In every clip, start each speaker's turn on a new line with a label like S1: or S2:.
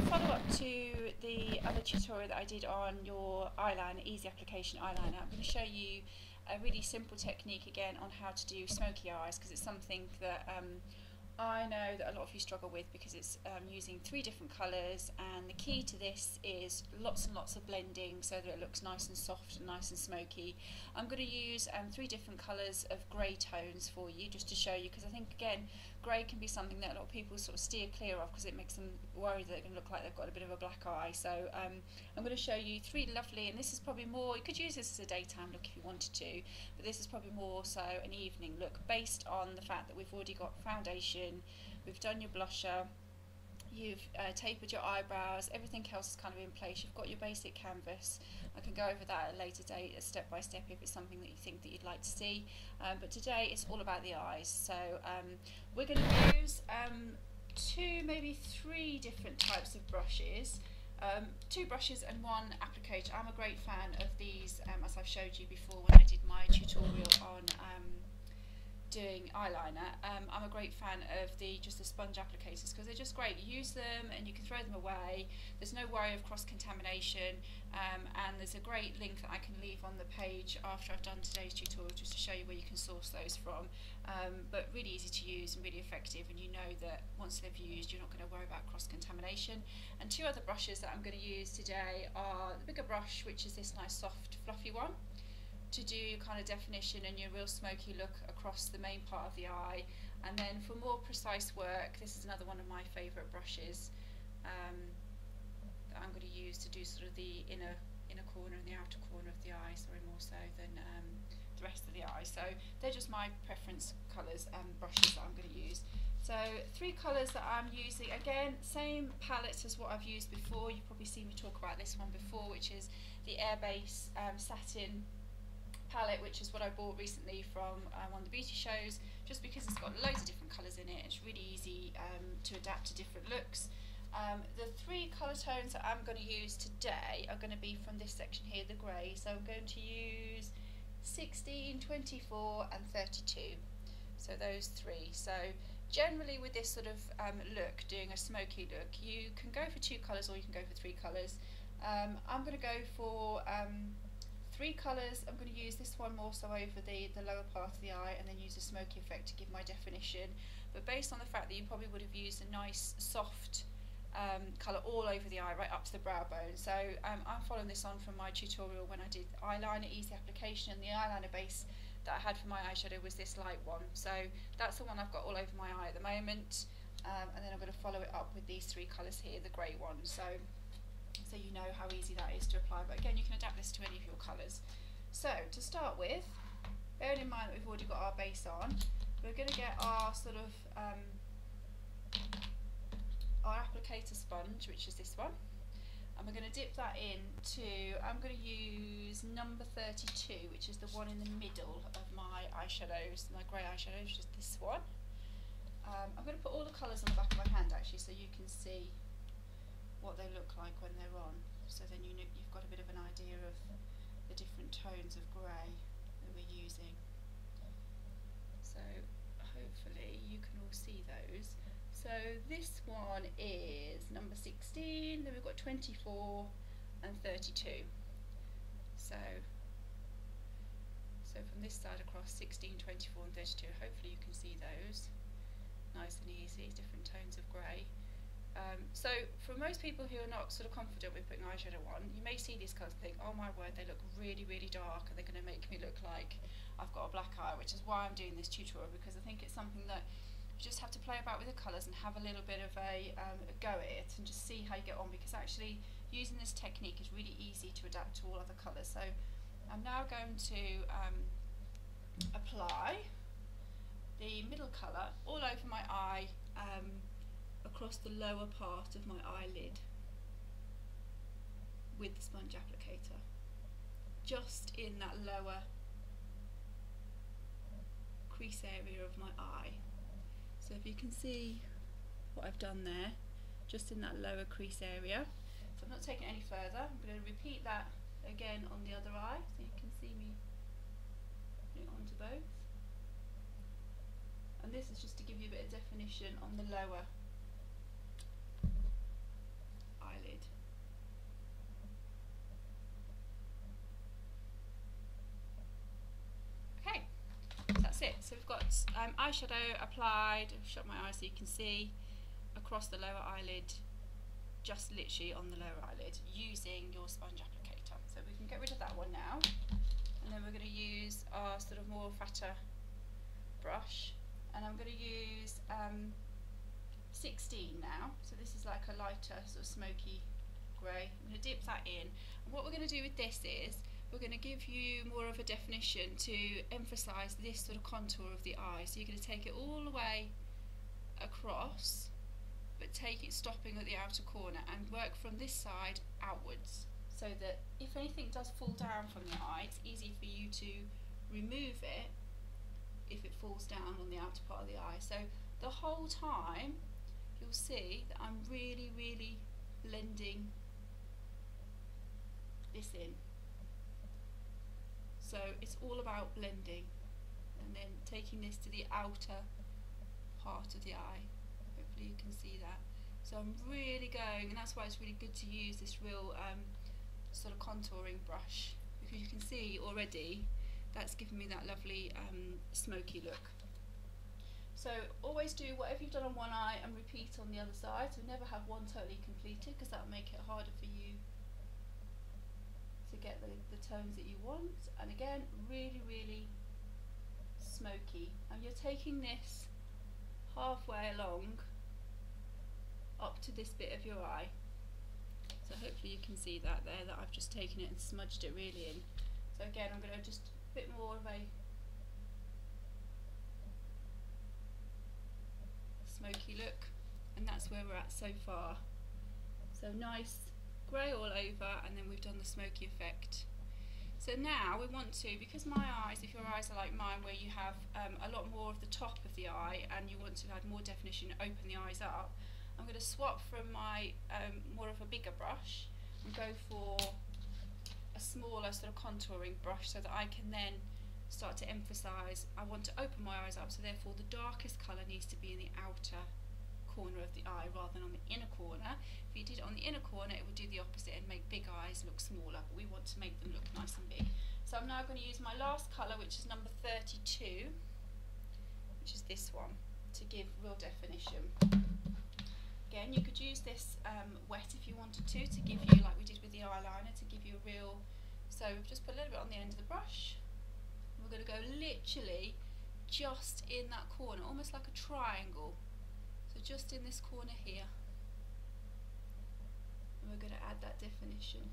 S1: follow-up to the other tutorial that I did on your eyeliner, easy application eyeliner. I'm going to show you a really simple technique again on how to do smoky eyes, because it's something that I know that a lot of you struggle with, because it's using 3 different colours, and the key to this is lots and lots of blending so that it looks nice and soft and nice and smoky. I'm going to use 3 different colours of grey tones for you, just to show you, because I think again grey can be something that a lot of people sort of steer clear of, because it makes them worry that they're going to look like they've got a bit of a black eye. So I'm going to show you 3 lovely, and this is probably more, you could use this as a daytime look if you wanted to, but this is probably more so an evening look, based on the fact that we've already got foundation, we've done your blusher, you've tapered your eyebrows, everything else is kind of in place, you've got your basic canvas. I can go over that at a later date, step by step, if it's something that you think that you'd like to see, but today it's all about the eyes. So we're going to use 2, maybe 3 different types of brushes, 2 brushes and 1 applicator. I'm a great fan of these, as I've showed you before when I did my tutorial on doing eyeliner. I'm a great fan of just the sponge applicators, because they're just great. You use them and you can throw them away, there's no worry of cross-contamination, and there's a great link that I can leave on the page after I've done today's tutorial, just to show you where you can source those from. But really easy to use and really effective, and you know that once they've used, you're not going to worry about cross-contamination. And 2 other brushes that I'm going to use today are the bigger brush, which is this nice soft fluffy one, to do your kind of definition and your real smoky look across the main part of the eye. And then for more precise work, this is another one of my favourite brushes that I'm going to use to do sort of the inner corner and the outer corner of the eye, sorry, more so than the rest of the eye. So they're just my preference colours and brushes that I'm going to use. So 3 colours that I'm using, again, same palette as what I've used before. You've probably seen me talk about this one before, which is the Airbase satin palette, which is what I bought recently from one of the beauty shows, just because it's got loads of different colours in it. It's really easy to adapt to different looks. The 3 colour tones that I'm going to use today are going to be from this section here, the grey. So I'm going to use 16, 24 and 32. So those 3. So generally with this sort of look, doing a smoky look, you can go for 2 colours or you can go for 3 colours. I'm going to go for 3 colours. I'm going to use this one more so over the lower part of the eye, and then use a smoky effect to give my definition. But based on the fact that you probably would have used a nice soft colour all over the eye, right up to the brow bone. So I'm following this on from my tutorial when I did eyeliner, easy application, and the eyeliner base that I had for my eyeshadow was this light one. So that's the one I've got all over my eye at the moment. And then I'm going to follow it up with these 3 colours here, the grey one. So you know how easy that is to apply, but again you can adapt this to any of your colours. So to start with, bearing in mind that we've already got our base on, we're going to get our sort of our applicator sponge, which is this one, and we're going to dip that into, I'm going to use number 32, which is the one in the middle of my eyeshadows, my grey eyeshadows, which is this one. I'm going to put all the colours on the back of my hand actually, so you can see what they look like when they're on, so then you know, you've got a bit of an idea of the different tones of grey that we're using. So hopefully you can all see those. So this one is number 16, then we've got 24 and 32. So from this side across, 16, 24 and 32, hopefully you can see those. Nice and easy, different tones of grey. So for most people who are not sort of confident with putting eyeshadow on, you may see these colours and think, oh my word, they look really, really dark, and they're going to make me look like I've got a black eye, which is why I'm doing this tutorial, because I think it's something that you just have to play about with the colours and have a little bit of a go at it and just see how you get on, because actually using this technique is really easy to adapt to all other colours. So I'm now going to apply the middle colour all over my eye, across the lower part of my eyelid with the sponge applicator, just in that lower crease area of my eye. So if you can see what I've done there, just in that lower crease area. So I'm not taking it any further. I'm going to repeat that again on the other eye, so you can see me putting it onto both. And this is just to give you a bit of definition on the lower so we've got eyeshadow applied. I've shut my eyes so you can see across the lower eyelid, just literally on the lower eyelid, using your sponge applicator. So we can get rid of that one now, and then we're going to use our sort of more fatter brush, and I'm going to use 16 now. So this is like a lighter sort of smoky grey. I'm going to dip that in, and what we're going to do with this is we're going to give you more of a definition to emphasise this sort of contour of the eye. So you're going to take it all the way across, but take it stopping at the outer corner and work from this side outwards, so that if anything does fall down from the eye, it's easy for you to remove it if it falls down on the outer part of the eye. So the whole time you'll see that I'm really, really blending this in. So it's all about blending and then taking this to the outer part of the eye. Hopefully you can see that. So I'm really going, and that's why it's really good to use this real sort of contouring brush, because you can see already that's giving me that lovely smoky look. So always do whatever you've done on one eye and repeat on the other side, so never have one totally completed, because that will make it harder for you to get the tones that you want. And again, really, really smoky, and you're taking this halfway along up to this bit of your eye. So hopefully you can see that there, that I've just taken it and smudged it really in. So again, I'm going to just a bit more of a smoky look, and that's where we're at so far. So nice grey all over, and then we've done the smoky effect. So now we want to, because my eyes, if your eyes are like mine, where you have a lot more of the top of the eye and you want to add more definition, open the eyes up, I'm going to swap from my more of a bigger brush and go for a smaller sort of contouring brush, so that I can then start to emphasise, I want to open my eyes up, so therefore the darkest colour needs to be in the outer corner of the eye rather than on the inner corner. If you did it on the inner corner, it would do the opposite and make big eyes look smaller, but we want to make them look nice and big. So I'm now going to use my last colour, which is number 32, which is this one, to give real definition. Again, you could use this wet if you wanted to give you, like we did with the eyeliner, to give you a real, so we've just put a little bit on the end of the brush. We're going to go literally just in that corner, almost like a triangle. So just in this corner here, and we're going to add that definition.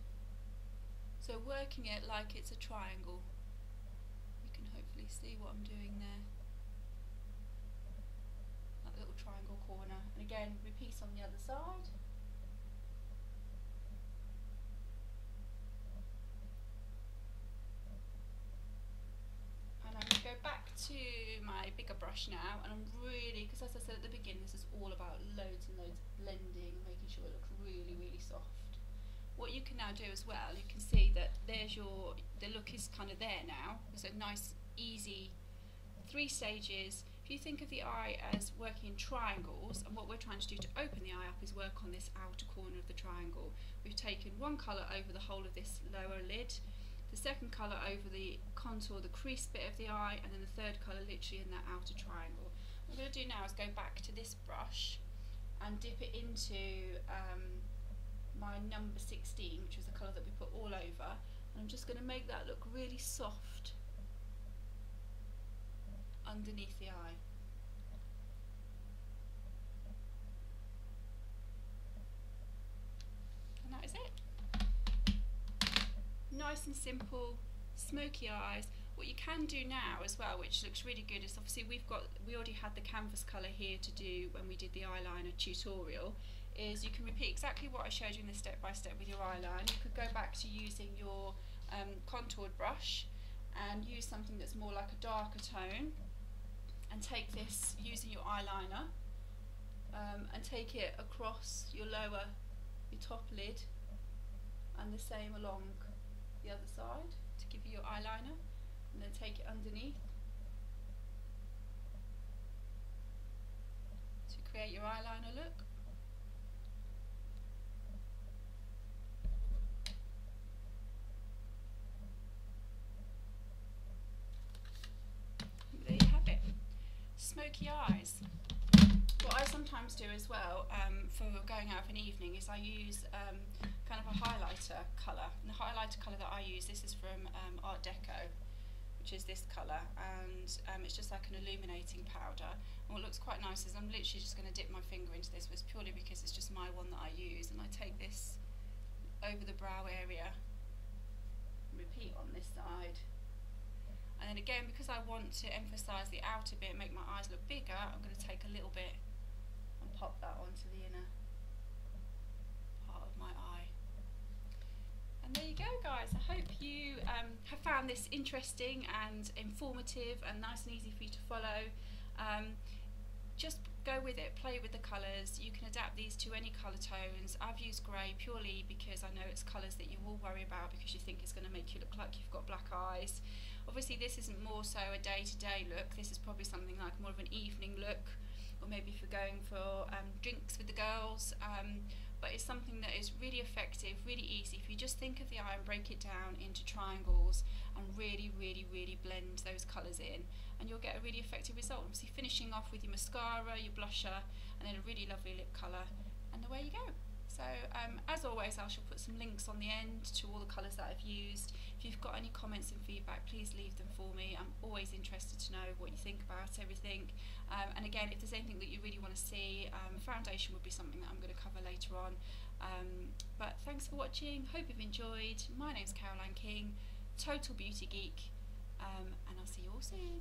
S1: So working it like it's a triangle. You can hopefully see what I'm doing there. That little triangle corner. And again, repeat on the other side. And I'm going to go back to my bigger brush now, and I'm really, because as I said at the beginning, this is all about loads and loads of blending, making sure it looks really, really soft. What you can now do as well, you can see that there's the look is kind of there now. It's a nice, easy 3 stages. If you think of the eye as working in triangles, and what we're trying to do to open the eye up is work on this outer corner of the triangle. We've taken one colour over the whole of this lower lid, the second colour over the contour, the crease bit of the eye, and then the third colour literally in that outer triangle. What I'm going to do now is go back to this brush and dip it into my number 16, which was the colour that we put all over, and I'm just going to make that look really soft underneath the eye. And that is it. Nice and simple, smoky eyes. What you can do now as well, which looks really good, is obviously we already had the canvas colour here to do when we did the eyeliner tutorial, is you can repeat exactly what I showed you in the step by step with your eyeliner. You could go back to using your contoured brush and use something that's more like a darker tone, and take this using your eyeliner and take it across your top lid, and the same along the other side to give you your eyeliner, and then take it underneath to create your eyeliner look. There you have it. smoky eyes. What I sometimes do as well for going out of an evening is I use kind of a highlighter colour. And the highlighter colour that I use, this is from Artdeco, which is this colour, and it's just like an illuminating powder. And what looks quite nice is I'm literally just going to dip my finger into this, was purely because it's just my one that I use, and I take this over the brow area, repeat on this side, and then again, because I want to emphasise the outer bit and make my eyes look bigger, I'm going to take a little bit and pop that onto the inner part of my eye. And there you go, guys. I hope you have found this interesting and informative and nice and easy for you to follow. Just go with it, play with the colours. You can adapt these to any colour tones. I've used grey purely because I know it's colours that you will worry about because you think it's going to make you look like you've got black eyes. Obviously this isn't more so a day-to-day look, this is probably something like more of an evening look, or maybe if you're going for drinks with the girls, but it's something that is really effective, really easy. If you just think of the eye and break it down into triangles and really blend those colours in, and you'll get a really effective result. Obviously finishing off with your mascara, your blusher, and then a really lovely lip colour, and away you go. So as always, I shall put some links on the end to all the colours that I've used. If you've got any comments and feedback, please leave them for me. I'm always interested to know what you think about everything. And again, if there's anything that you really want to see, foundation would be something that I'm going to cover later on. But thanks for watching, hope you've enjoyed. My name's Caroline King, Total Beauty Geek, and I'll see you all soon.